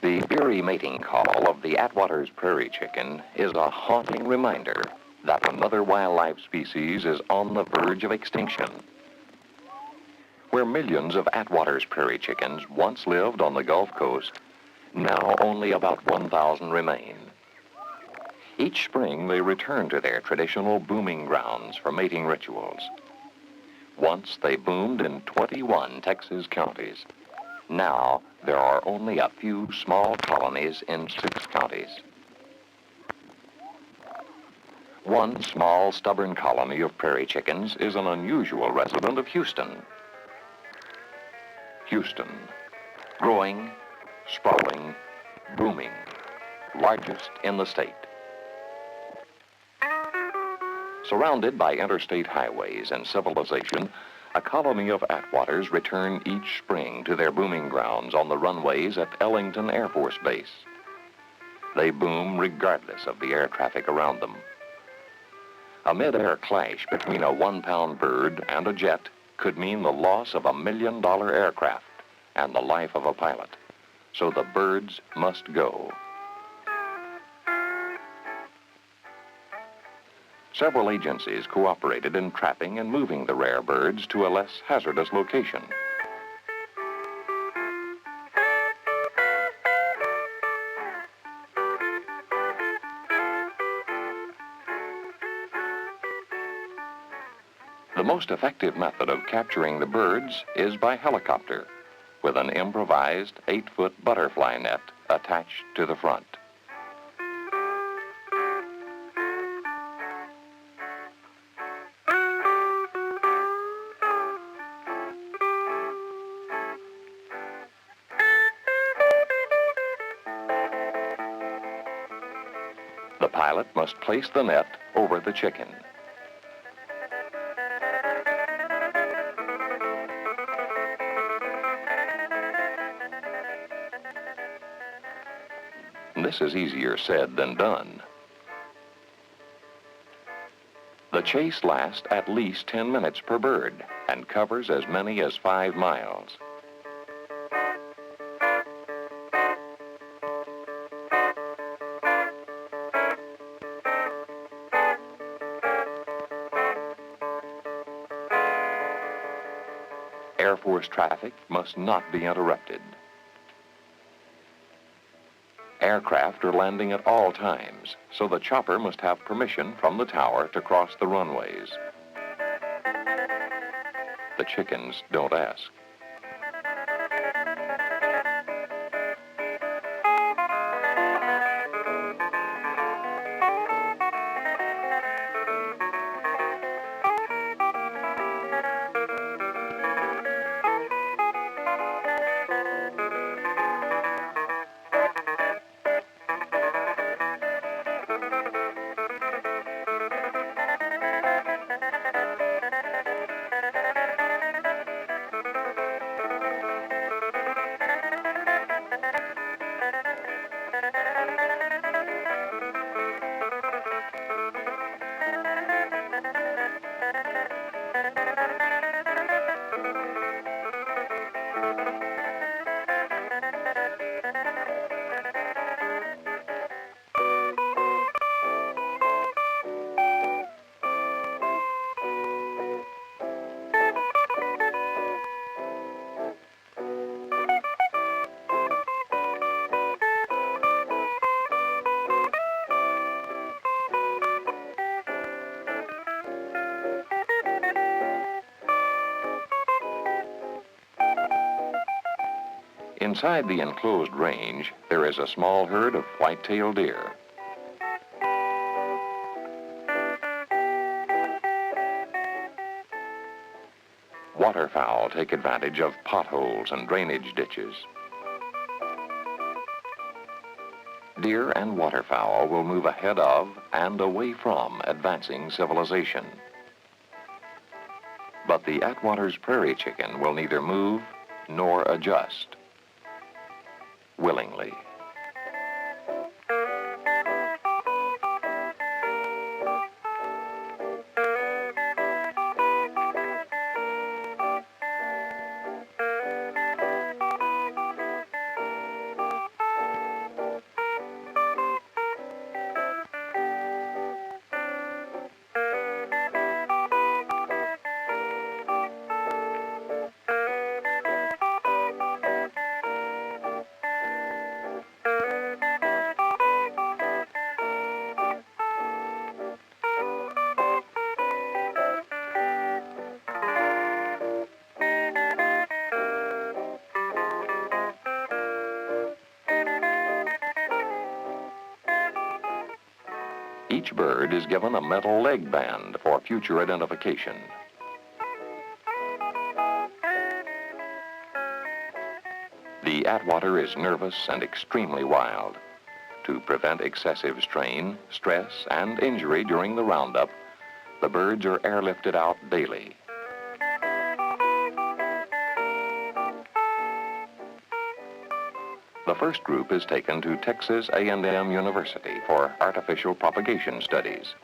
The eerie mating call of the Attwater's prairie chicken is a haunting reminder that another wildlife species is on the verge of extinction. Where millions of Attwater's prairie chickens once lived on the Gulf Coast, now only about 1,000 remain. Each spring they return to their traditional booming grounds for mating rituals. Once they boomed in 21 Texas counties. Now, there are only a few small colonies in 6 counties. One small, stubborn colony of prairie chickens is an unusual resident of Houston. Houston, growing, sprawling, booming, largest in the state. Surrounded by interstate highways and civilization, a colony of Attwaters return each spring to their booming grounds on the runways at Ellington Air Force Base. They boom regardless of the air traffic around them. A mid-air clash between a 1-pound bird and a jet could mean the loss of $1 million aircraft and the life of a pilot. So the birds must go. Several agencies cooperated in trapping and moving the rare birds to a less hazardous location. The most effective method of capturing the birds is by helicopter, with an improvised 8-foot butterfly net attached to the front. The pilot must place the net over the chicken. This is easier said than done. The chase lasts at least 10 minutes per bird and covers as many as 5 miles. Air Force traffic must not be interrupted. Aircraft are landing at all times, so the chopper must have permission from the tower to cross the runways. The chickens don't ask. Inside the enclosed range, there is a small herd of white-tailed deer. Waterfowl take advantage of potholes and drainage ditches. Deer and waterfowl will move ahead of and away from advancing civilization. But the Attwater's prairie chicken will neither move nor adjust willingly. Each bird is given a metal leg band for future identification. The Attwater is nervous and extremely wild. To prevent excessive strain, stress, and injury during the roundup, the birds are airlifted out daily. The first group is taken to Texas A&M University for artificial propagation studies.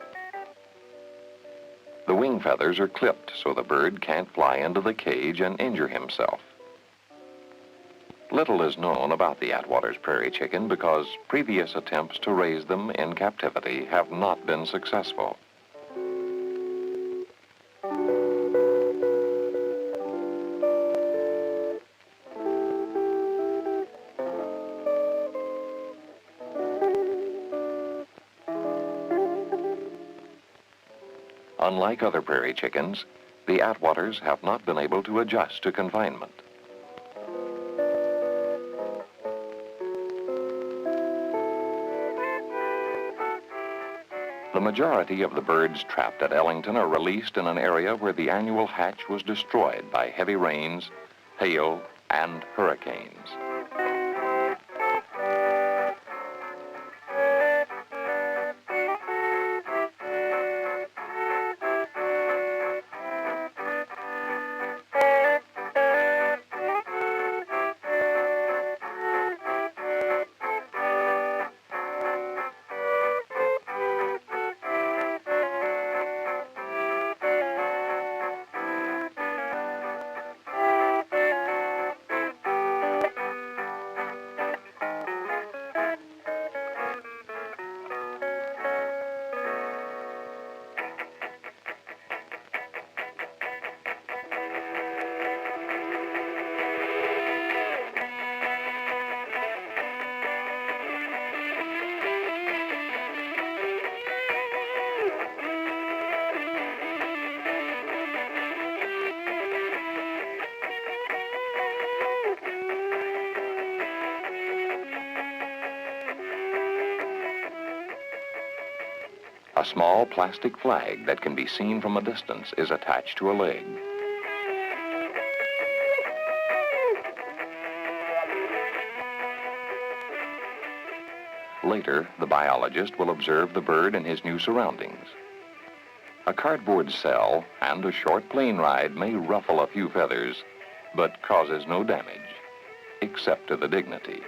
The wing feathers are clipped so the bird can't fly into the cage and injure himself. Little is known about the Attwater's prairie chicken because previous attempts to raise them in captivity have not been successful. Unlike other prairie chickens, the Attwaters have not been able to adjust to confinement. The majority of the birds trapped at Ellington are released in an area where the annual hatch was destroyed by heavy rains, hail, and hurricanes. A small plastic flag that can be seen from a distance is attached to a leg. Later, the biologist will observe the bird in his new surroundings. A cardboard cell and a short plane ride may ruffle a few feathers, but causes no damage, except to the dignity.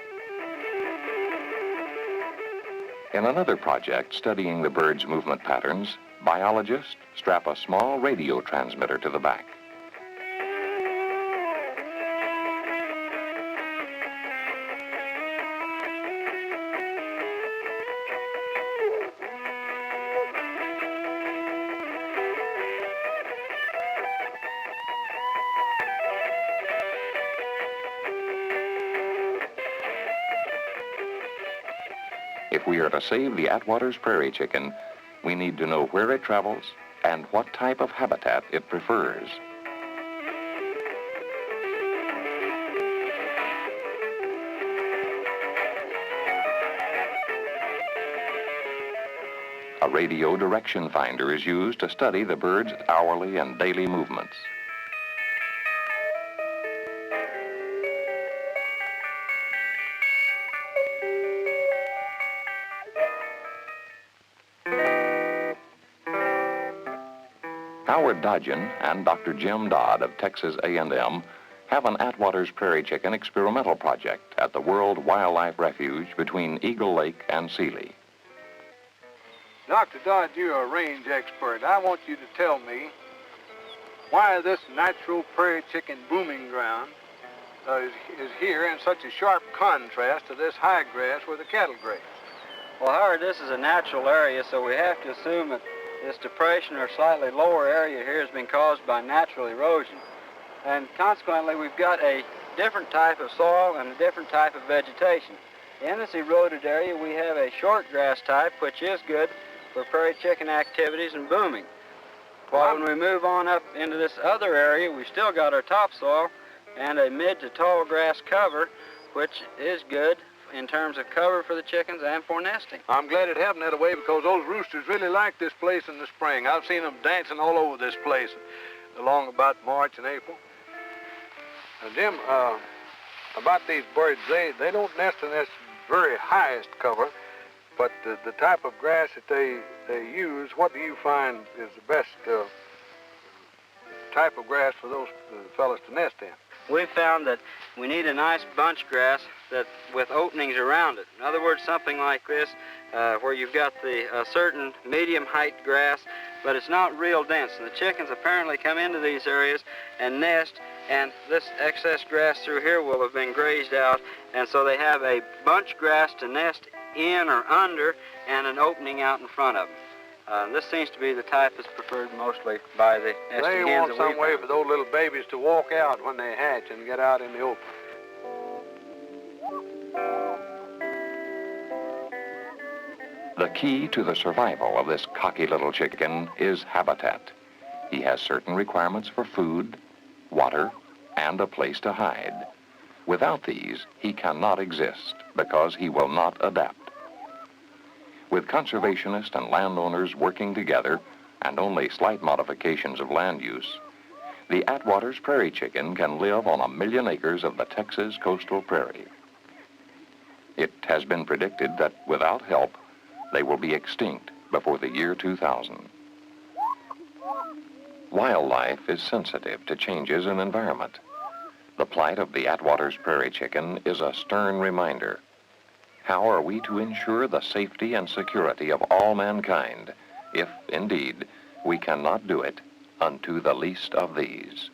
In another project studying the bird's movement patterns, biologists strap a small radio transmitter to the back. If we are to save the Attwater's prairie chicken, we need to know where it travels and what type of habitat it prefers. A radio direction finder is used to study the bird's hourly and daily movements. Howard Dodgen and Dr. Jim Dodd of Texas A&M have an Attwater's prairie chicken experimental project at the World Wildlife Refuge between Eagle Lake and Sealy. Dr. Dodd, you're a range expert. I want you to tell me why this natural prairie chicken booming ground is here in such a sharp contrast to this high grass where the cattle graze. Well, Howard, this is a natural area, so we have to assume that this depression or slightly lower area here has been caused by natural erosion. And consequently, we've got a different type of soil and a different type of vegetation. In this eroded area, we have a short grass type, which is good for prairie chicken activities and booming. While when we move on up into this other area, we've still got our topsoil and a mid to tall grass cover, which is good in terms of cover for the chickens and for nesting. I'm glad it happened that way because those roosters really like this place in the spring. I've seen them dancing all over this place along about March and April. Now, Jim, about these birds, they don't nest in this very highest cover, but the type of grass that they use, what do you find is the best type of grass for those fellas to nest in? We've found that we need a nice bunch grass with openings around it. In other words, something like this, where you've got the certain medium height grass, but it's not real dense. And the chickens apparently come into these areas and nest, and this excess grass through here will have been grazed out, and so they have a bunch grass to nest in or under and an opening out in front of them. This seems to be the type that's preferred mostly by the nesting hens. They want some way for those little babies to walk out when they hatch and get out in the open. The key to the survival of this cocky little chicken is habitat. He has certain requirements for food, water, and a place to hide. Without these, he cannot exist because he will not adapt. With conservationists and landowners working together and only slight modifications of land use, the Attwater's prairie chicken can live on 1 million acres of the Texas coastal prairie. It has been predicted that without help, they will be extinct before the year 2000. Wildlife is sensitive to changes in environment. The plight of the Attwater's prairie chicken is a stern reminder. How are we to ensure the safety and security of all mankind if, indeed, we cannot do it unto the least of these?